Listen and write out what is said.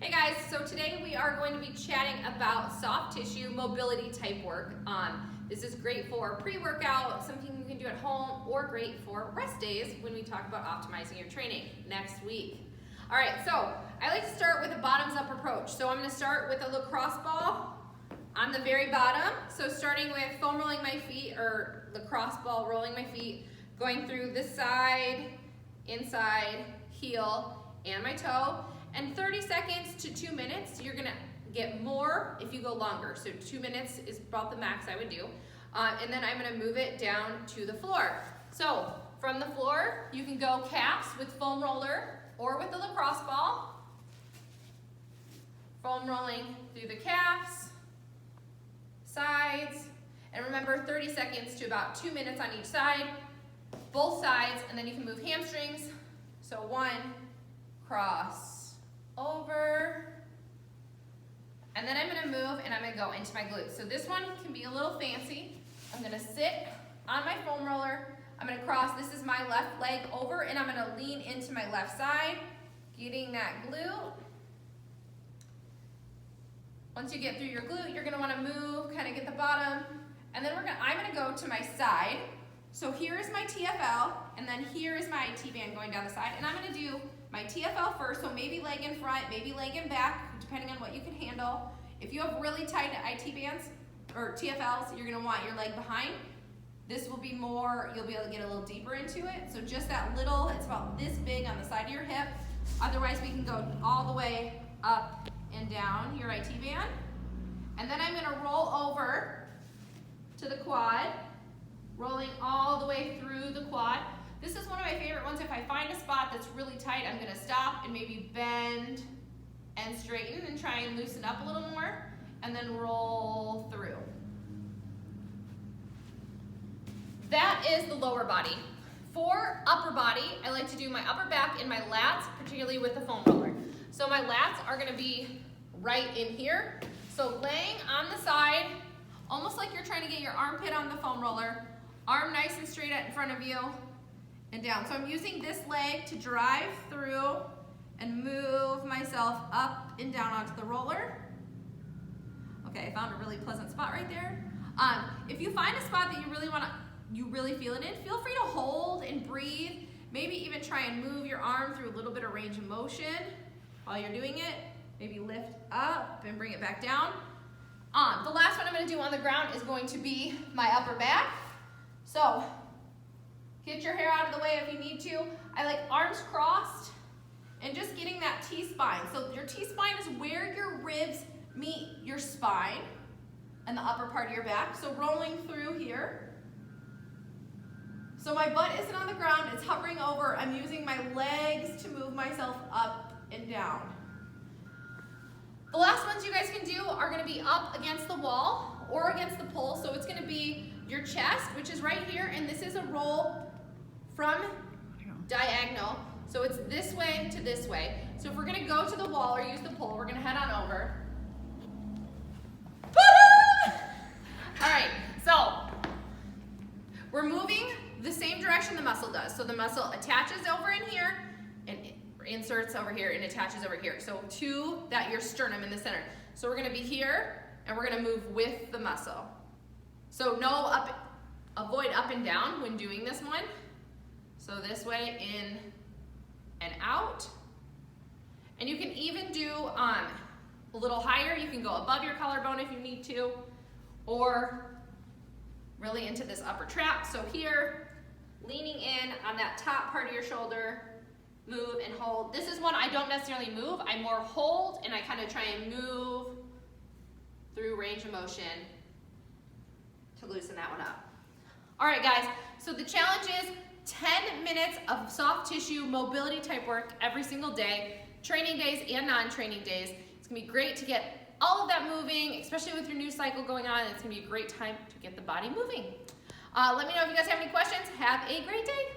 Hey guys, so today we are going to be chatting about soft tissue mobility type work. This is great for pre-workout, something you can do at home, or great for rest days when we talk about optimizing your training next week. All right, so I like to start with a bottoms up approach. So I'm going to start with a lacrosse ball on the very bottom. So starting with foam rolling my feet, or lacrosse ball rolling my feet, going through this side, inside, heel, and my toe. And 30 seconds to 2 minutes, you're gonna get more if you go longer. So 2 minutes is about the max I would do. And then I'm gonna move it down to the floor. So from the floor, you can go calves with foam roller or with the lacrosse ball. Foam rolling through the calves, sides, and remember 30 seconds to about 2 minutes on each side, both sides, and then you can move hamstrings. So one, cross, over, and then I'm going to move and I'm going to go into my glutes. So this one can be a little fancy. I'm going to sit on my foam roller. I'm going to cross. This is my left leg over, and I'm going to lean into my left side, getting that glute. Once you get through your glute, you're going to want to move, kind of get the bottom, and then I'm going to go to my side. So here is my TFL, and then here is my IT band going down the side, and I'm going to do my TFL first, so maybe leg in front, maybe leg in back, depending on what you can handle. If you have really tight IT bands or TFLs, you're going to want your leg behind. This will be more, you'll be able to get a little deeper into it. So just that little, it's about this big on the side of your hip. Otherwise, we can go all the way up and down your IT band. And then I'm going to roll over to the quad, rolling all the way through the quad. This is one of my favorite ones. If I find a spot that's really tight, I'm going to stop and maybe bend and straighten and try and loosen up a little more, and then roll through. That is the lower body. For upper body, I like to do my upper back and my lats, particularly with the foam roller. So my lats are going to be right in here. So laying on the side, almost like you're trying to get your armpit on the foam roller, arm nice and straight out in front of you, and down. So I'm using this leg to drive through and move myself up and down onto the roller. Okay, I found a really pleasant spot right there. If you find a spot that you really feel it in, feel free to hold and breathe. Maybe even try and move your arm through a little bit of range of motion while you're doing it. Maybe lift up and bring it back down. The last one I'm going to do on the ground is going to be my upper back. So get your hair out of the way if you need to. I like arms crossed and just getting that T-spine. So your T-spine is where your ribs meet your spine and the upper part of your back. So rolling through here. So my butt isn't on the ground, it's hovering over. I'm using my legs to move myself up and down. The last ones you guys can do are going to be up against the wall or against the pole. So it's going to be your chest, which is right here, and this is a roll from diagonal. So it's this way to this way. So if we're going to go to the wall or use the pole, we're going to head on over. All right, so we're moving the same direction the muscle does. So the muscle attaches over in here and inserts over here and attaches over here. So to your sternum in the center. So we're going to be here and we're going to move with the muscle. So avoid up and down when doing this one. So this way, in and out. And you can even do a little higher. You can go above your collarbone if you need to, or really into this upper trap. So here, leaning in on that top part of your shoulder, move and hold. This is one I don't necessarily move. I more hold and I kind of try and move through range of motion to loosen that one up. All right, guys, so the challenge is 10 minutes of soft tissue mobility type work every single day, training days and non-training days. It's gonna be great to get all of that moving, especially with your new cycle going on. It's gonna be a great time to get the body moving. Let me know if you guys have any questions. Have a great day.